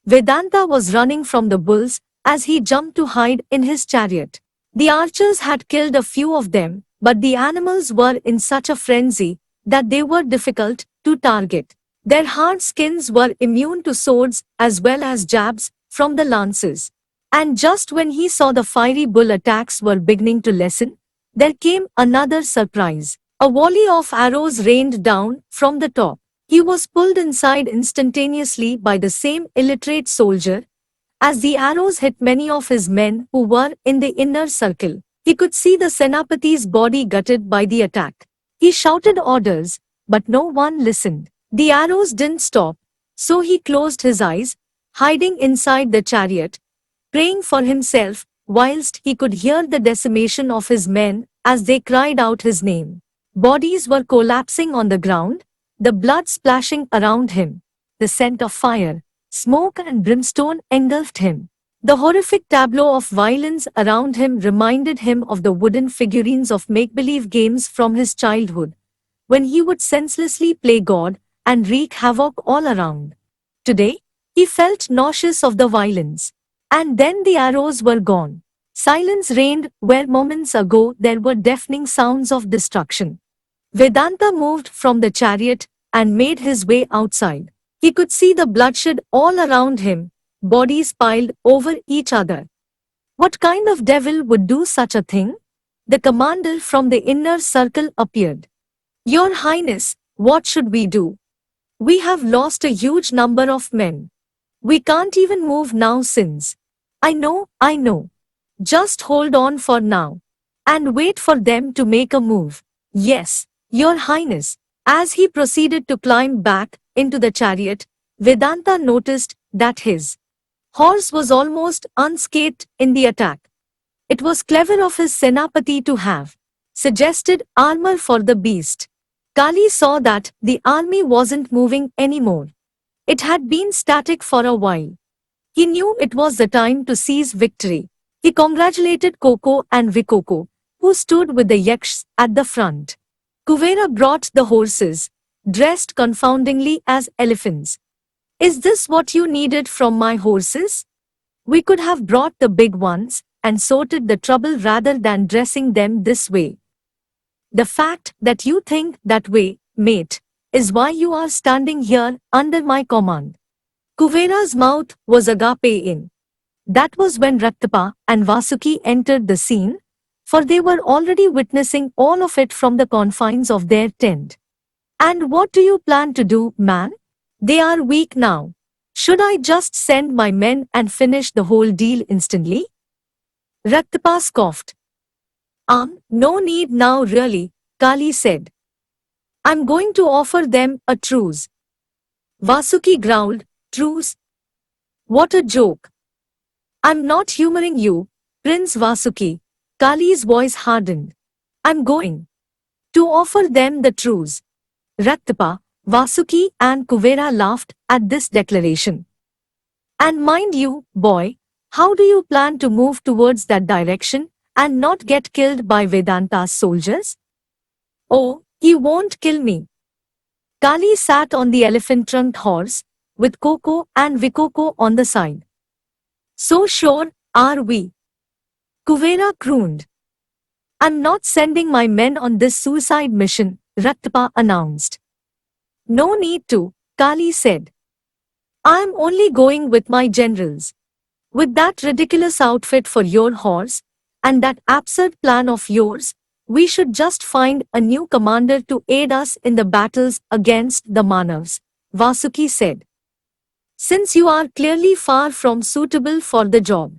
Vedanta was running from the bulls as he jumped to hide in his chariot. The archers had killed a few of them, but the animals were in such a frenzy that they were difficult to target. Their hard skins were immune to swords as well as jabs from the lances. And just when he saw the fiery bull attacks were beginning to lessen, there came another surprise. A volley of arrows rained down from the top. He was pulled inside instantaneously by the same illiterate soldier. As the arrows hit many of his men who were in the inner circle, he could see the Senapati's body gutted by the attack. He shouted orders, but no one listened. The arrows didn't stop, so he closed his eyes, hiding inside the chariot, praying for himself, whilst he could hear the decimation of his men as they cried out his name. Bodies were collapsing on the ground, the blood splashing around him. The scent of fire, smoke and brimstone engulfed him. The horrific tableau of violence around him reminded him of the wooden figurines of make-believe games from his childhood, when he would senselessly play God and wreak havoc all around. Today, he felt nauseous of the violence. And then the arrows were gone. Silence reigned where moments ago there were deafening sounds of destruction. Vedanta moved from the chariot and made his way outside. He could see the bloodshed all around him, bodies piled over each other. What kind of devil would do such a thing? The commander from the inner circle appeared. Your Highness, what should we do? We have lost a huge number of men. We can't even move now since. I know. Just hold on for now. And wait for them to make a move. Yes, Your Highness. As he proceeded to climb back into the chariot, Vedanta noticed that his horse was almost unscathed in the attack. It was clever of his Senapati to have suggested armor for the beast. Kali saw that the army wasn't moving anymore. It had been static for a while. He knew it was the time to seize victory. He congratulated Koko and Vikoko, who stood with the yakshs at the front. Kuvera brought the horses, dressed confoundingly as elephants. Is this what you needed from my horses? We could have brought the big ones and sorted the trouble rather than dressing them this way. The fact that you think that way, mate, is why you are standing here under my command. Kuvera's mouth was agape in. That was when Raktapa and Vasuki entered the scene, for they were already witnessing all of it from the confines of their tent. And what do you plan to do, man? They are weak now. Should I just send my men and finish the whole deal instantly? Raktapa scoffed. No need now really, Kali said. I'm going to offer them a truce. Vasuki growled, truce? What a joke. I'm not humoring you, Prince Vasuki. Kali's voice hardened. I'm going to offer them the truce. Raktapa, Vasuki and Kuvera laughed at this declaration. And mind you, boy, how do you plan to move towards that direction and not get killed by Vedanta's soldiers? Oh, he won't kill me. Kali sat on the elephant-trunked horse, with Koko and Vikoko on the side. So sure are we. Kuvera crooned. I'm not sending my men on this suicide mission, Raktapa announced. No need to, Kali said. I'm only going with my generals. With that ridiculous outfit for your horse, and that absurd plan of yours, we should just find a new commander to aid us in the battles against the Manavs, Vasuki said. Since you are clearly far from suitable for the job.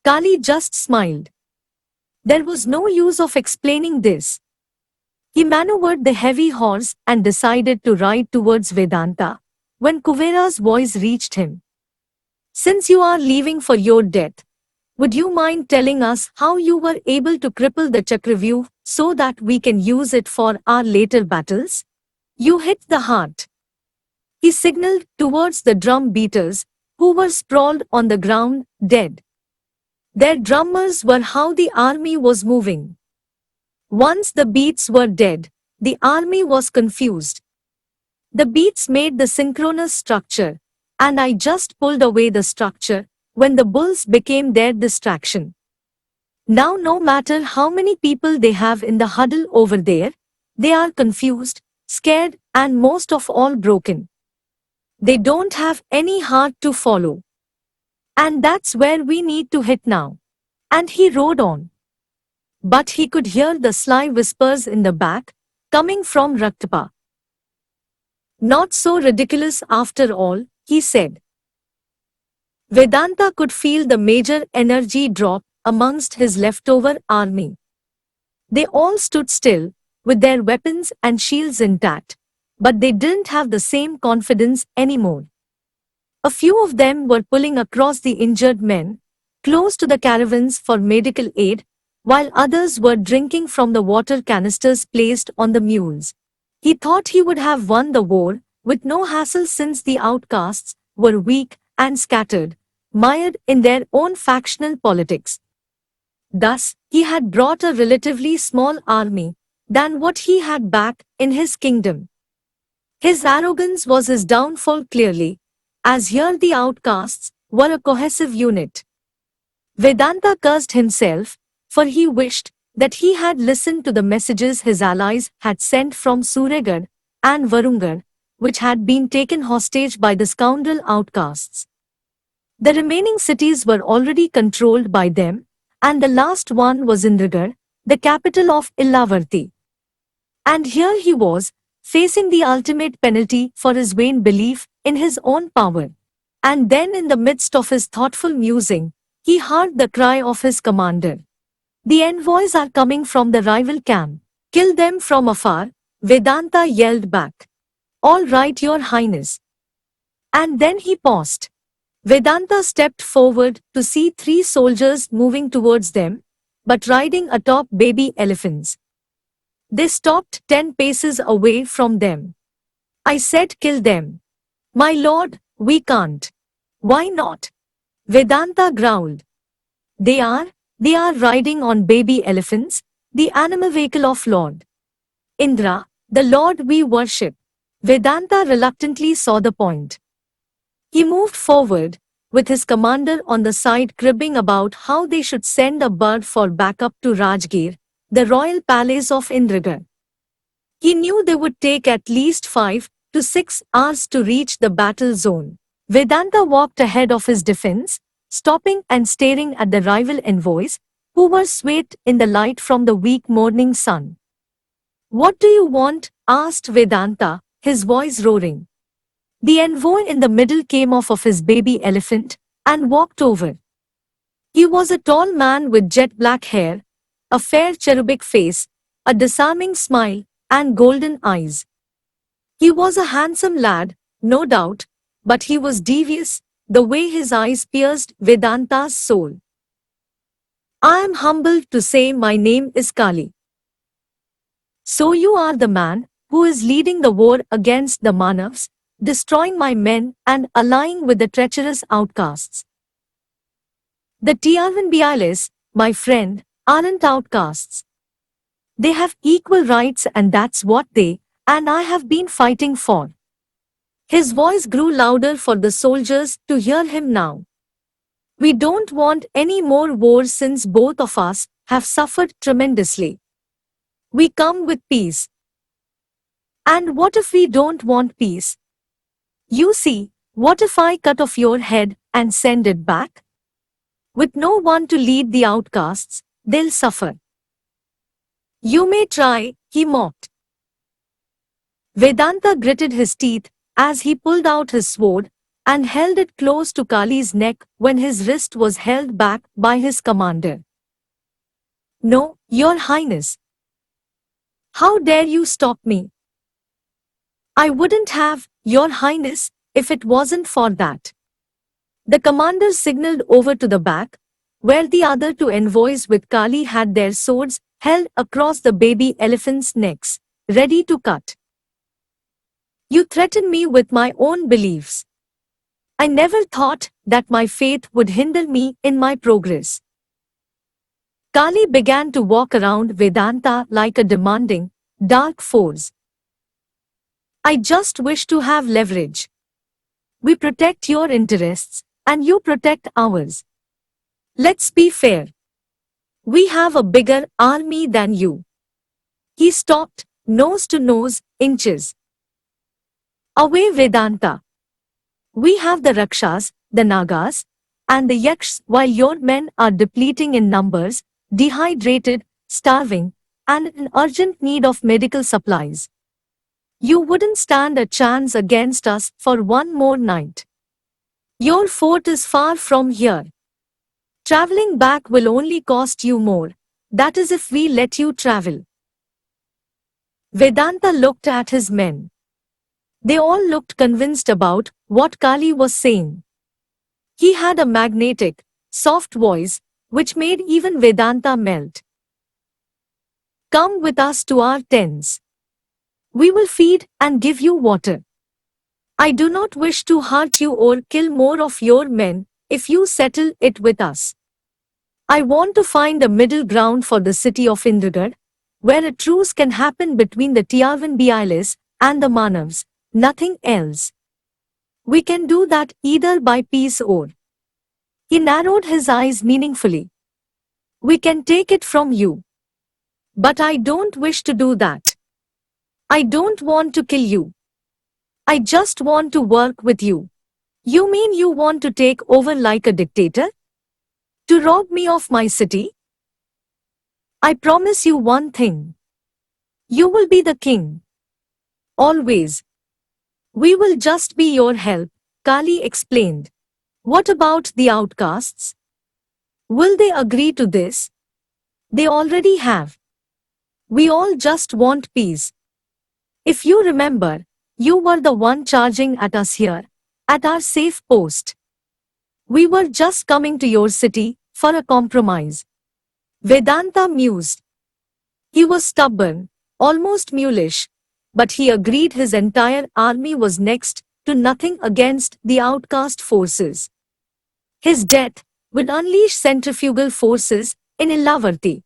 Kali just smiled. There was no use of explaining this. He maneuvered the heavy horse and decided to ride towards Vedanta, when Kuvera's voice reached him. Since you are leaving for your death, would you mind telling us how you were able to cripple the Chakravyuh so that we can use it for our later battles? You hit the heart. He signaled towards the drum beaters, who were sprawled on the ground, dead. Their drummers were how the army was moving. Once the beats were dead, the army was confused. The beats made the synchronous structure, and I just pulled away the structure when the bulls became their distraction. Now, no matter how many people they have in the huddle over there, they are confused, scared, and most of all broken. They don't have any heart to follow. And that's where we need to hit now. And he rode on. But he could hear the sly whispers in the back, coming from Raktapa. Not so ridiculous after all, he said. Vedanta could feel the major energy drop amongst his leftover army. They all stood still, with their weapons and shields intact, but they didn't have the same confidence anymore. A few of them were pulling across the injured men, close to the caravans for medical aid, while others were drinking from the water canisters placed on the mules. He thought he would have won the war, with no hassle since the outcasts were weak and scattered, mired in their own factional politics. Thus, he had brought a relatively small army than what he had back in his kingdom. His arrogance was his downfall clearly, as here the outcasts were a cohesive unit. Vedanta cursed himself, for he wished that he had listened to the messages his allies had sent from Suregarh and Varungarh, which had been taken hostage by the scoundrel outcasts. The remaining cities were already controlled by them, and the last one was Indragarh, the capital of Illavarti. And here he was, facing the ultimate penalty for his vain belief in his own power. And then in the midst of his thoughtful musing, he heard the cry of his commander. The envoys are coming from the rival camp. Kill them from afar, Vedanta yelled back. All right, Your Highness. And then he paused. Vedanta stepped forward to see 3 soldiers moving towards them, but riding atop baby elephants. They stopped 10 paces away from them. I said kill them. My lord, we can't. Why not? Vedanta growled. They are riding on baby elephants, the animal vehicle of Lord Indra, the Lord we worship. Vedanta reluctantly saw the point. He moved forward, with his commander on the side cribbing about how they should send a bird for backup to Rajgir, the royal palace of Indragarh. He knew they would take at least 5 to 6 hours to reach the battle zone. Vedanta walked ahead of his defense, stopping and staring at the rival envoys, who were swathed in the light from the weak morning sun. What do you want? Asked Vedanta, his voice roaring. The envoy in the middle came off of his baby elephant and walked over. He was a tall man with jet black hair, a fair cherubic face, a disarming smile, and golden eyes. He was a handsome lad, no doubt, but he was devious, the way his eyes pierced Vedanta's soul. I am humbled to say my name is Kali. So you are the man who is leading the war against the Manavs, destroying my men and allying with the treacherous outcasts. The Tiavanbiales, my friend, aren't outcasts. They have equal rights, and that's what they and I have been fighting for. His voice grew louder for the soldiers to hear him now. We don't want any more wars since both of us have suffered tremendously. We come with peace. And what if we don't want peace? You see, what if I cut off your head and send it back? With no one to lead the outcasts, they'll suffer. You may try, he mocked. Vedanta gritted his teeth as he pulled out his sword and held it close to Kali's neck when his wrist was held back by his commander. No, Your Highness. How dare you stop me? I wouldn't have, Your Highness, if it wasn't for that. The commander signaled over to the back, where the other 2 envoys with Kali had their swords held across the baby elephants' necks, ready to cut. You threaten me with my own beliefs. I never thought that my faith would hinder me in my progress. Kali began to walk around Vedanta like a demanding, dark force. I just wish to have leverage. We protect your interests, and you protect ours. Let's be fair. We have a bigger army than you. He stopped, nose to nose, inches away. Vedanta. We have the Rakshas, the Nagas, and the Yakshas, while your men are depleting in numbers, dehydrated, starving, and in urgent need of medical supplies. You wouldn't stand a chance against us for one more night. Your fort is far from here. Traveling back will only cost you more. That is if we let you travel. Vedanta looked at his men. They all looked convinced about what Kali was saying. He had a magnetic, soft voice, which made even Vedanta melt. Come with us to our tents. We will feed and give you water. I do not wish to hurt you or kill more of your men if you settle it with us. I want to find a middle ground for the city of Indragarh, where a truce can happen between the Tiavanbialis and the Manavs, nothing else. We can do that either by peace or... He narrowed his eyes meaningfully. We can take it from you. But I don't wish to do that. I don't want to kill you. I just want to work with you. You mean you want to take over like a dictator? To rob me of my city? I promise you one thing. You will be the king. Always. We will just be your help, Kali explained. What about the outcasts? Will they agree to this? They already have. We all just want peace. If you remember, you were the one charging at us here, at our safe post. We were just coming to your city for a compromise. Vedanta mused. He was stubborn, almost mulish, but he agreed his entire army was next to nothing against the outcast forces. His death would unleash centrifugal forces in Ilavarti.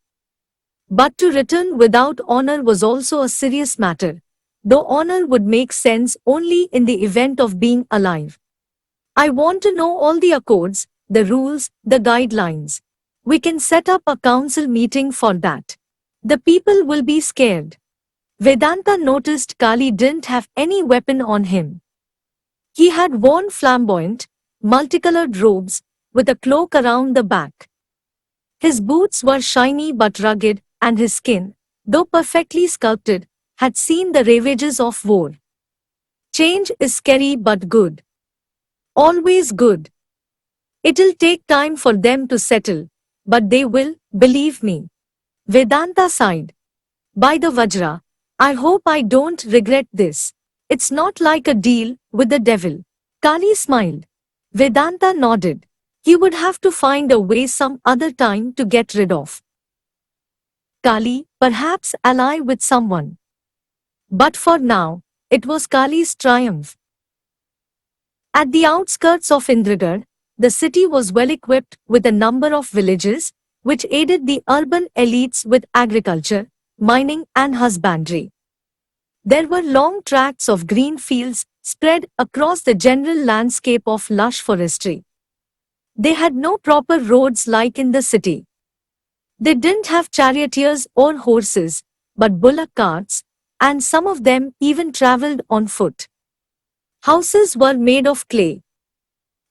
But to return without honor was also a serious matter, though honor would make sense only in the event of being alive. I want to know all the accords, the rules, the guidelines. We can set up a council meeting for that. The people will be scared. Vedanta noticed Kali didn't have any weapon on him. He had worn flamboyant, multicolored robes with a cloak around the back. His boots were shiny but rugged, and his skin, though perfectly sculpted, had seen the ravages of war. Change is scary but good. Always good. It'll take time for them to settle, but they will, believe me. Vedanta sighed. By the Vajra, I hope I don't regret this. It's not like a deal with the devil. Kali smiled. Vedanta nodded. He would have to find a way some other time to get rid of Kali, perhaps ally with someone. But for now, it was Kali's triumph. At the outskirts of Indragarh, the city was well equipped with a number of villages, which aided the urban elites with agriculture, mining and husbandry. There were long tracts of green fields spread across the general landscape of lush forestry. They had no proper roads like in the city. They didn't have charioteers or horses, but bullock carts, and some of them even traveled on foot. Houses were made of clay.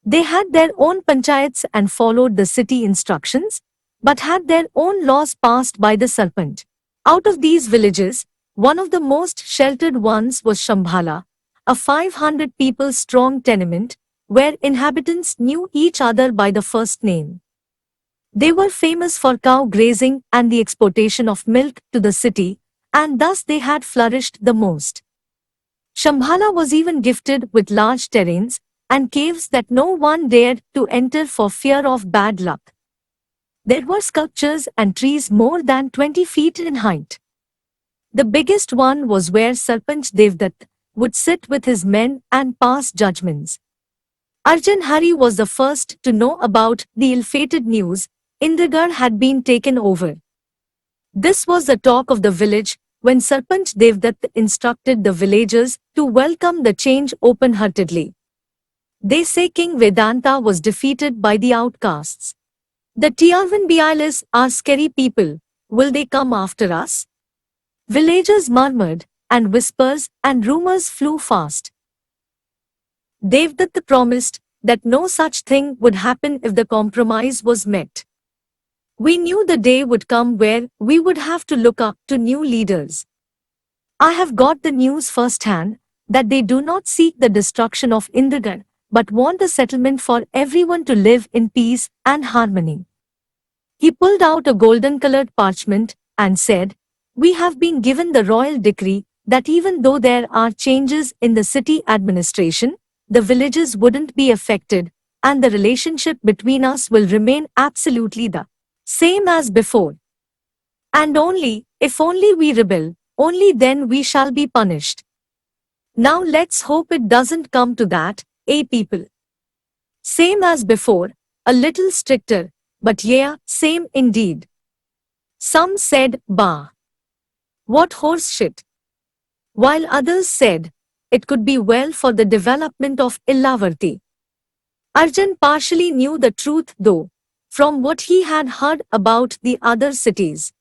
They had their own panchayats and followed the city instructions, but had their own laws passed by the Sarpanch. Out of these villages, one of the most sheltered ones was Shambhala, a 500 people strong tenement, where inhabitants knew each other by the first name. They were famous for cow grazing and the exportation of milk to the city, and thus they had flourished the most. Shambhala was even gifted with large terrains and caves that no one dared to enter for fear of bad luck. There were sculptures and trees more than 20 feet in height. The biggest one was where Sarpanch Devdutt would sit with his men and pass judgments. Arjan Hari was the first to know about the ill-fated news. Indragarh had been taken over. This was the talk of the village when Sarpanch Devdutt instructed the villagers to welcome the change open-heartedly. They say King Vedanta was defeated by the outcasts. The Tiavanbialis are scary people. Will they come after us? Villagers murmured, and whispers and rumors flew fast. Devdatta promised that no such thing would happen if the compromise was met. We knew the day would come where we would have to look up to new leaders. I have got the news firsthand that they do not seek the destruction of Indragarh, but want a settlement for everyone to live in peace and harmony. He pulled out a golden-colored parchment and said, "We have been given the royal decree that even though there are changes in the city administration, the villages wouldn't be affected, and the relationship between us will remain absolutely the same as before. And if only we rebel, only then we shall be punished. Now let's hope it doesn't come to that, people." Same as before, a little stricter, but yeah, same indeed. Some said, "Bah! What horse shit!" While others said, it could be well for the development of Illavarthi. Arjun partially knew the truth though, from what he had heard about the other cities.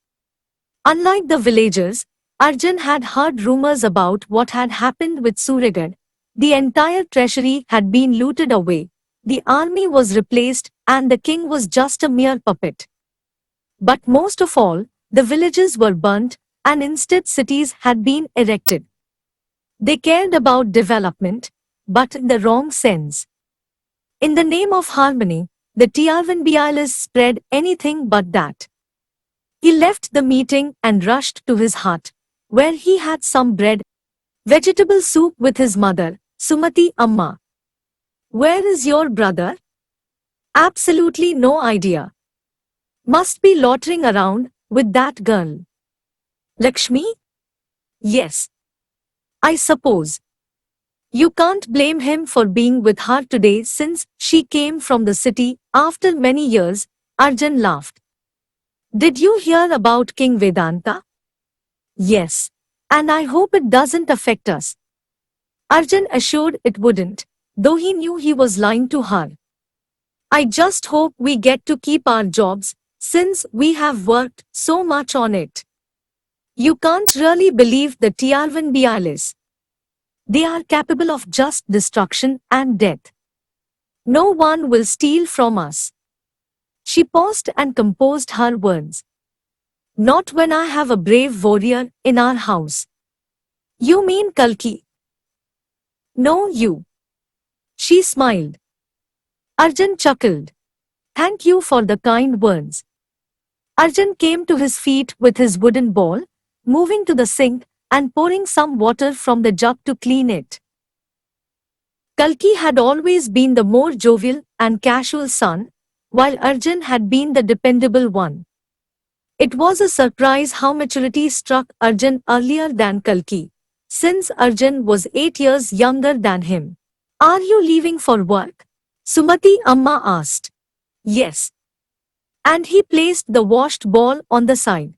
Unlike the villagers, Arjun had heard rumors about what had happened with Suryagarh. The entire treasury had been looted away, the army was replaced, and the king was just a mere puppet. But most of all, the villages were burnt, and instead cities had been erected. They cared about development, but in the wrong sense. In the name of harmony, the Tiavanbialis spread anything but that. He left the meeting and rushed to his hut, where he had some bread, vegetable soup with his mother, Sumati Amma. "Where is your brother?" "Absolutely no idea. Must be loitering around with that girl." "Lakshmi?" "Yes. I suppose. You can't blame him for being with her today since she came from the city after many years," Arjun laughed. "Did you hear about King Vedanta?" "Yes. And I hope it doesn't affect us." Arjun assured it wouldn't, though he knew he was lying to her. "I just hope we get to keep our jobs, since we have worked so much on it." You can't really believe the Tiavanbialis. They are capable of just destruction and death. No one will steal from us. She paused and composed her words. "Not when I have a brave warrior in our house." "You mean Kalki?" "No, you." She smiled. Arjun chuckled. "Thank you for the kind words." Arjun came to his feet with his wooden ball, moving to the sink and pouring some water from the jug to clean it. Kalki had always been the more jovial and casual son, while Arjun had been the dependable one. It was a surprise how maturity struck Arjun earlier than Kalki, since Arjun was 8 years younger than him. "Are you leaving for work?" Sumati Amma asked. "Yes." And he placed the washed ball on the side.